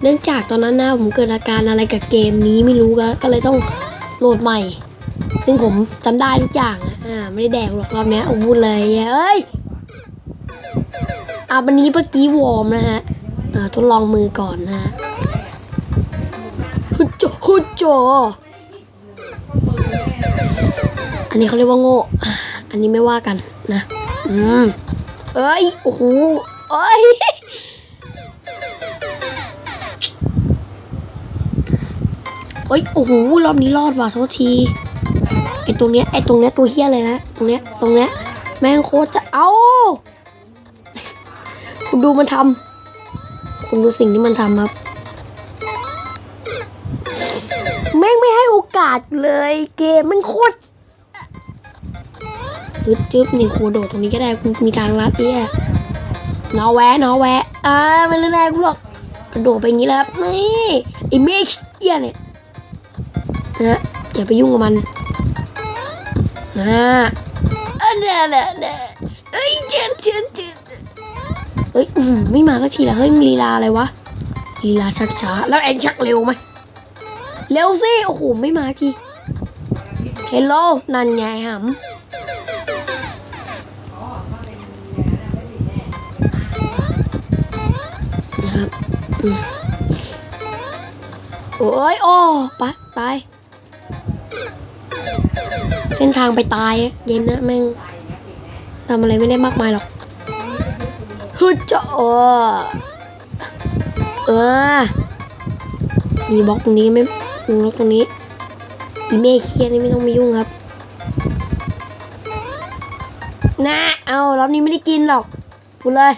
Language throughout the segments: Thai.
เนื่องจากตอนนั้นนะผมเกิดอาการอะไรกับเกมนี้ไม่รู้ก็เลยต้องโหลดใหม่ซึ่งผมจำได้ทุกอย่างไม่ได้แดกหรอกรอบนี้เอาพูดเลยเอ้ยวันนี้เมื่อกี้วอร์มนะฮะทดลองมือก่อนนะฮะฮึจโจอันนี้เขาเรียกว่าโง่อันนี้ไม่ว่ากันนะเอ้ยโอ้โหเอ้ยโอ้โหรอบนี้รอดว่ะโทษทีไอ้ตรงเนี้ยตัวเฮี้ยเลยนะตรงเนี้ยแม่งโคตรจะคุณดูมันทำคุณดูสิ่งที่มันทำครับแม่งไม่ให้โอกาสเลยเกมมันโคตรจึ๊บนี่ครูโดดตรงนี้ก็ได้คุณมีทางลัดเนี่ยนอแวะไม่เล่นแรงกูหรอกกระโดดไปอย่างนี้แล้วครับนี่ไอ้เมชเอี้ยเนี่ยนะอย่าไปยุ่งกับมันนะเอ้ยเจ็ดเฮ้ยไม่มาก็ทีละเฮ้ยมีลีลาอะไรวะลีลาชักช้าแล้วแอนชักเร็วไหมเร็วสิโอ้โหไม่มาทีเฮลโลนั่นไงหำนะครับโอ้ยปะตายเส้นทางไปตายเกมนะแม่งทำอะไรไม่ได้มากมายหรอกฮึจะมีบล็อกตรงนี้ไม่มีบล็อกตรงนี้อีเมฆเคียนี่ไม่ต้องมายุ่งครับนะรอบนี้ไม่ได้กินหรอกพูดเลย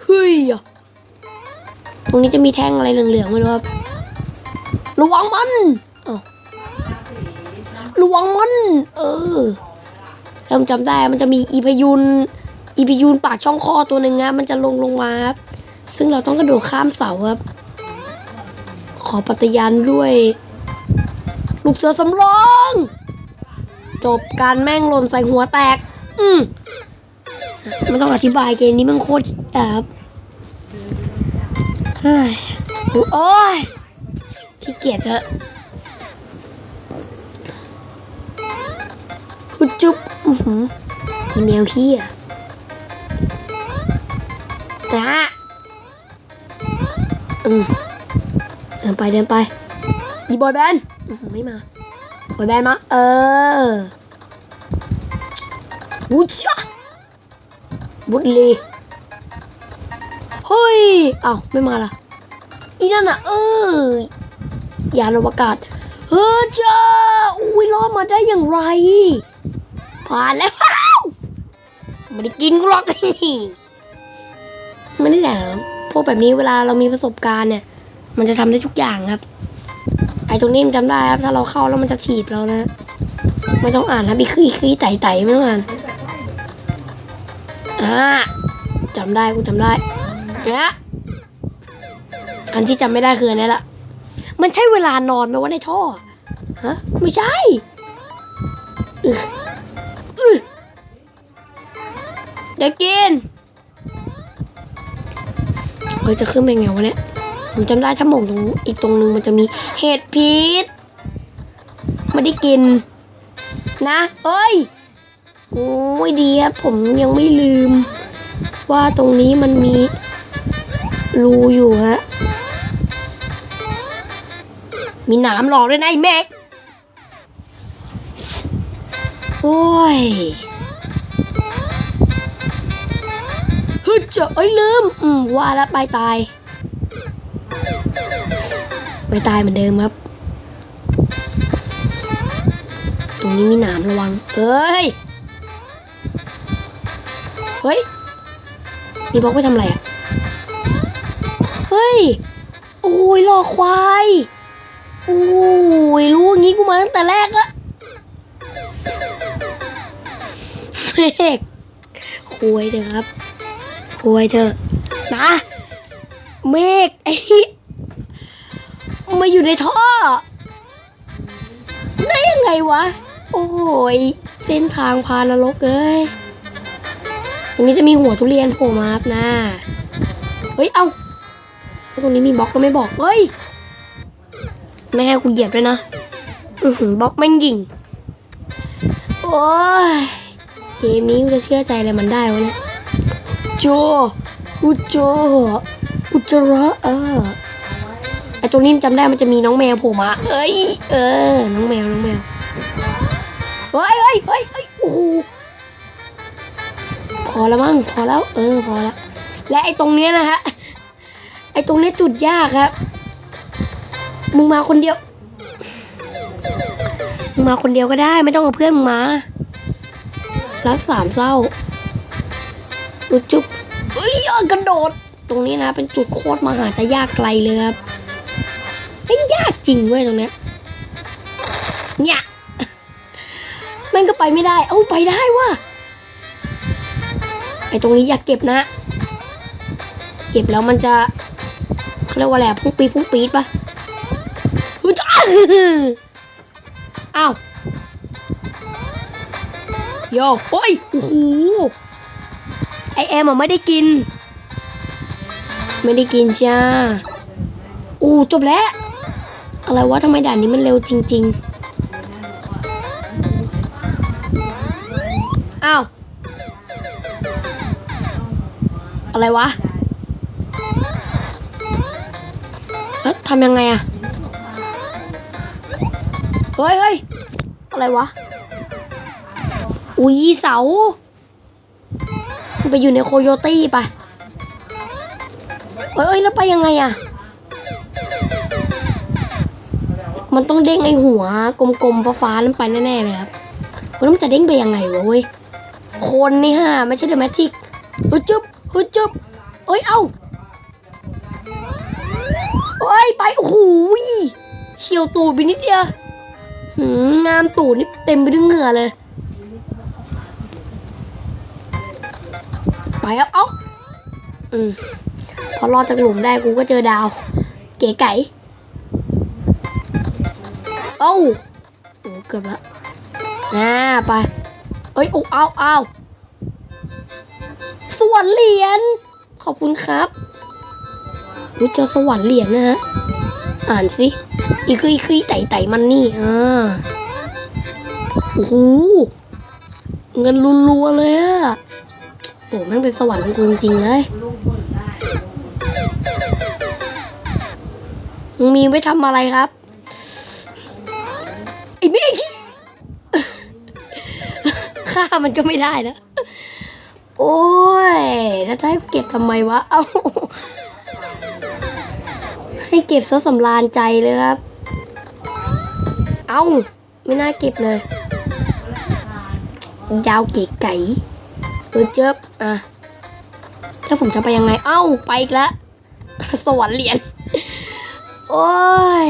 เฮ้ยตรงนี้จะมีแท่งอะไรเหลืองๆไม่รู้ครับระวังมันระวังมันจำได้มันจะมีอีพยูนปากช่องคอตัวหนึ่งนะมันจะลงมาครับซึ่งเราต้องกระโดดข้ามเสาครับขอปฏิญาณด้วยลูกเสือสำรองจบการแม่งหล่นใส่หัวแตกไม่ต้องอธิบายเกมนี้มันโคตรครับเฮ้ยโอ้ยขี้เกียจจะจุ๊บอีเมลเฮียเดินไปอีบอยแบนด์ไม่มาบอยแบนด์มาบูชาบุตรีเฮ้ยไม่มาล่ะอีนั่นยานอวกาศจ้าอุ้ยรอดมาได้อย่างไรผ่านแล้วไม่ได้กินกูหรอกไม่ได้แหละพวกแบบนี้เวลาเรามีประสบการณ์เนี่ยมันจะทำได้ทุกอย่างครับไอ้ตรงนี้มันจำได้ครับถ้าเราเข้าแล้วมันจะถีบเรานะไม่ต้องอ่านครับขี้ไต่ไม่ต้องอ่านจำได้กูจำได้เนี่ยอันที่จำไม่ได้คืออันนี้แหละมันใช่เวลานอนไหมวะในท่อไม่ใช่เดี๋ยวกินจะขึ้นไปไงวะเนี่ยผมจำได้ถ้าหม่งตรงอีกตรงนึงมันจะมีเห็ดพิษไม่ได้กินนะโอ้ยดีครับผมยังไม่ลืมว่าตรงนี้มันมีรูอยู่ฮะมีหนามหลอกด้วยนะไอ้แม็กโอ้ยลืมว่าแล้วไปตายเหมือนเดิมครับตรงนี้มีหนามระวังเฮ้ยมีบล็อกไปทำอะไรเฮ้ยโอ้ยหลอกควายโอ้ยรู้งี้กูมาตั้งแต่แรกละเมฆคุยเถอะครับคุยเถอะนะเมฆมาอยู่ในท่อได้ยังไงวะโอ้ยเส้นทางพานรกตรงนี้จะมีหัวทุเรียนโผล่มาครับนะ เฮ้ยเอาตรงนี้มีบล็อกก็ไม่บอกเฮ้ยไม่ให้กูเหยียบเลยนะบล็อกแม่งยิงโอ้ยเกมนี้กูจะเชื่อใจอะไรมันได้วะเนี่ยโจอุจาระไอตัวนี้จำได้มันจะมีน้องแมวโผล่มาเอ้ยน้องแมวเฮ้ยโอ้โหพอแล้วมั้งพอแล้วพอแล้วและไอตรงเนี้ยนะฮะไอตรงนี้จุดยากครับมึงมาคนเดียวก็ได้ไม่ต้องเอาเพื่อนมึงมารักสามเศร้าจุ๊บเอ้ยกระโดดตรงนี้นะเป็นจุดโคตรมหาจะยากไกลเลยครับไม่ยากจริงเว้ยตรงเนี้ยเนี่ยมันก็ไปไม่ได้เอ้าไปได้ว่ะไอตรงนี้อยากเก็บนะเก็บแล้วมันจะเรียกว่าอะไรพุ่งปี๊ดปะอ้าวโย่โอ้ยโอ้โหไอแอมไม่ได้กินจ้าโอ้จบแล้วอะไรวะทำไมด่านนี้มันเร็วจริงๆอ้าวอะไรวะแล้วทำยังไงอะเฮ้ยอะไรวะอุ้ยเสาไปอยู่ในโคโยตี้ไปแล้วไปยังไงอะมันต้องเด้งไอหัวกลมๆฟ้าๆนั่นไปแน่ๆเลยครับแล้วมันจะเด้งไปยังไงวะเว้ยคนนี่ฮะไม่ใช่เดอะแมทริกจุ๊บเอ้ยเอาไปโอ้โหเฉียวตูดไปนิดเดียวงามตูดนี่เต็มไปด้วยเหงื่อเลยไปครับเอ้าพอรอดจากหลุมได้กูก็เจอดาวเก๋ไก่เอ้าโอ้เกือบละไปเอาสวรรค์เหรียญขอบคุณครับรู้เจอสวรรค์เหรียญนะฮะอ่านสิอีคือไต่มันนี่โอ้โหเงินรัวๆเลยอะโอ้แม่งเป็นสวรรค์ของกูจริงๆเลยมึงมีไว้ทำอะไรครับไอ้เมฆฆ่ามันก็ไม่ได้นะโอ้ยแล้วจะให้เก็บทำไมวะเอ้าให้เก็บซะสำราญใจเลยครับเอ้าไม่น่าเก็บเลยดาวเก๋ไก่เจ็บแล้วผมจะไปยังไงเอ้าไปอีกแล้วสวรรค์เหรียญโอ้ย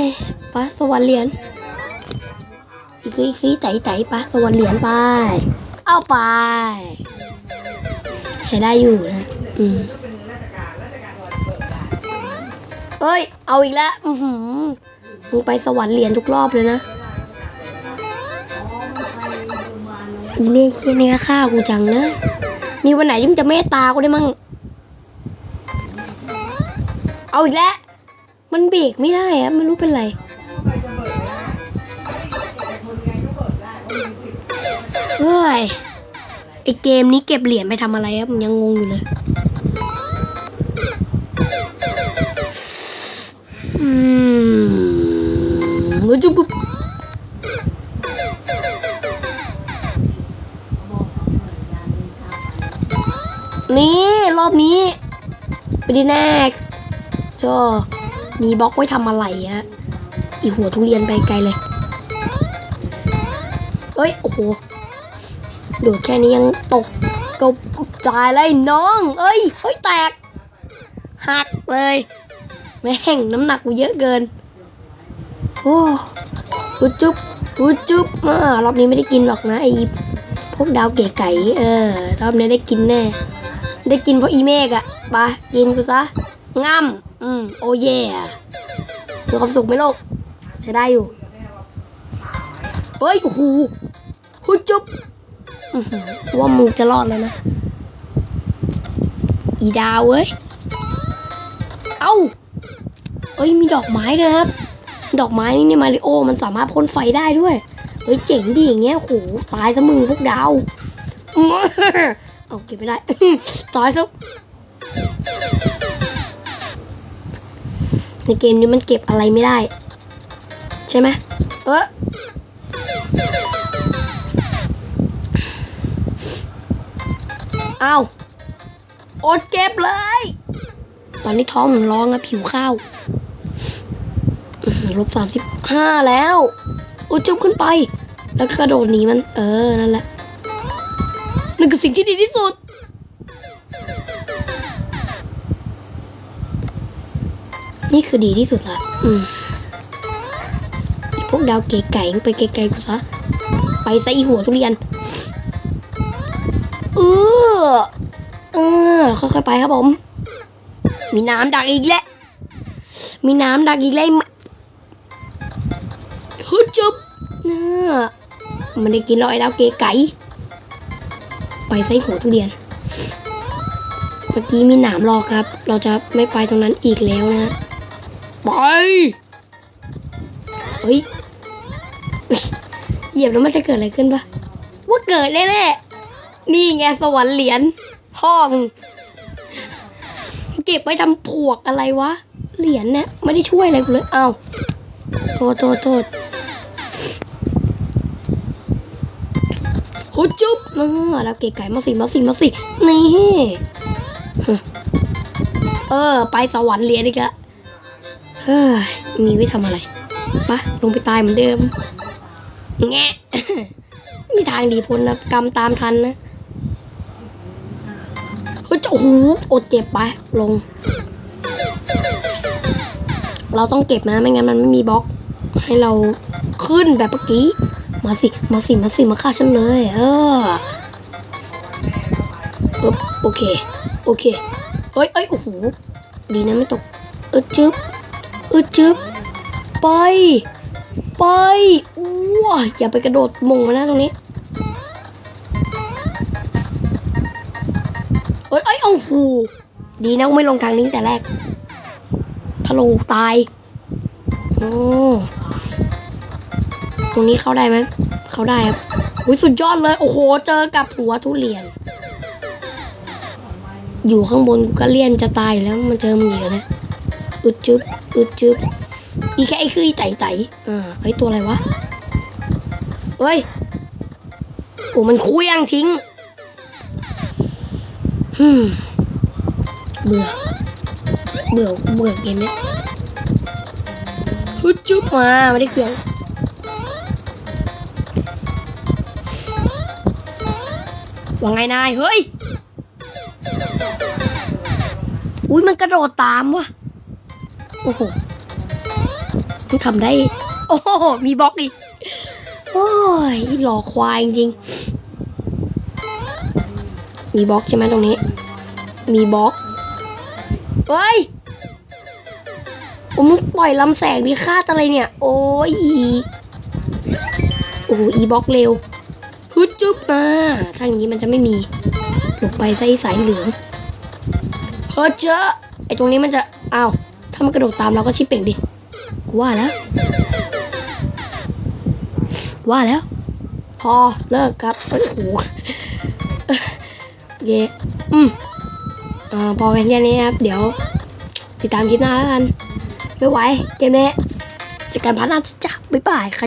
ไปสวรรค์เหรียญอีไต่ไปสวรรค์เหรียญไปเอาไปใช้ได้อยู่นะเอาอีกแล้วมึงไปสวรรค์เหรียญทุกรอบเลยนะอีเมฆเนี่ยฆ่ากูจังเลยมีวันไหนที่มึงจะเมตตากูได้มั่งเอาอีกแล้วมันเบรกไม่ได้อะไม่รู้เป็นไรไอเกมนี้เก็บเหรียญไปทำอะไรครับยังงงอยู่เลยนี่รอบนี้ไปดีแน่มีบล็อกไว้ทำอะไรฮะอีหัวทุเรียนไปไกลเลยโอ้โหโดดแค่นี้ยังตกก็ตายเลยน้องแตกหักเลยแม่งน้ำหนักกูเยอะเกินจุ๊บรอบนี้ไม่ได้กินหรอกนะไอ้พวกดาวเก๋ไก่รอบนี้ได้กินแน่ได้กินเพราะอีเมฆไปกินกูซะง่ำโอ้เย่มีความสุขไหมลูกใช้ได้อยู่โอ้โหจุ๊บว่ามึงจะรอดแล้วนะอีดาว าเอ้ยมีดอกไม้ด้วยครับดอกไม้นี่ในมาริโอมันสามารถพ่นไฟได้ด้วยเฮ้ยเจ๋งดีอย่างเงี้ยโหตายซะมึงพวกดาวเอาเก็บไม่ได้ ตายซะในเกมนี้มันเก็บอะไรไม่ได้ใช่ไหมเอาอดเก็บเลยตอนนี้ท้องมันร้องอะผิวข้าว-35แล้วโอ้จุบขึ้นไปแล้วก็กระโดดหนีมันนั่นแหละนั่นคือสิ่งที่ดีที่สุดนี่คือดีที่สุดละพวกดาวเก๋ไก่ไปไกลๆกูซะไปซะอีหัวทุเรียนค่อยๆไปครับผมมีน้ำดักอีกแล้วมีน้ำดักอีกแล้วฮึจุบมันได้กินรอยดาวเก๋ไก่ไปซะอีหัวทุเรียนเมื่อกี้มีหนามรอครับเราจะไม่ไปตรงนั้นอีกแล้วนะไปเฮ้ยเหยียบแล้วมันจะเกิดอะไรขึ้นปะว่าเกิดแน่ๆนี่ไงสวรรค์เหรียญพ่อมึงเก็บไว้ทำผวกอะไรวะเหรียญเนี่ยไม่ได้ช่วยอะไรกูเลยเอาโทษโหจุ๊บแล้วเก๋ไก่มาสินี่ไปสวรรค์เหรียญอีกแล้วมีไว้ทำอะไรปะลงไปตายเหมือนเดิมแงะ มีทางดีพ้นนะกรรมตามทันนะโอ้โหอดเก็บไปลงเราต้องเก็บนะไม่งั้นมันไม่มีบล็อกให้เราขึ้นแบบเมื่อกี้มาสิมาฆ่าฉันเลยโอเคเอ้ยโอ้โหดีนะไม่ตกจึ๊บไปอย่าไปกระโดดมงมานะตรงนี้โอ้โหดีนะไม่ลงทางนี้แต่แรกถ้าลงตายตรงนี้เข้าได้ไหมเข้าได้ครับสุดยอดเลยโอ้โหเจอกับหัวทุเรียนอยู่ข้างบนก็เลี่ยนจะตายแล้วมันเจอมึงอีกนะจึ๊บอีแค่ไอ้คือไต่ตัวอะไรวะโอ้มันคุยยังทิ้งเบื่อเกมนี้จุ๊บมาไม่ได้เครื่องว่าไงนายเฮ้ยมันกระโดดตามวะโอ้โหมันทำได้โอ้โหมีบล็อกอีกโอ้ยหล่อควายจริงมีบล็อกใช่ไหมตรงนี้มีบล็อกมึงปล่อยลำแสงดิคาดอะไรเนี่ยโอ้โหอีบล็อกเร็วจุ๊บมาทางนี้มันจะไม่มีลงไปใส่สายเหลืองเจอไอตรงนี้มันจะถ้ามันกระโดดตามเราก็ชิปเป่งดิกูว่าแล้วพอเลิกครับโอ้โหพอกันแค่นี้ครับเดี๋ยวติดตามคลิปหน้าแล้วกันไม่ไหวเกมนี้จัดการพัฒนาจ้ะบ๊ายบาย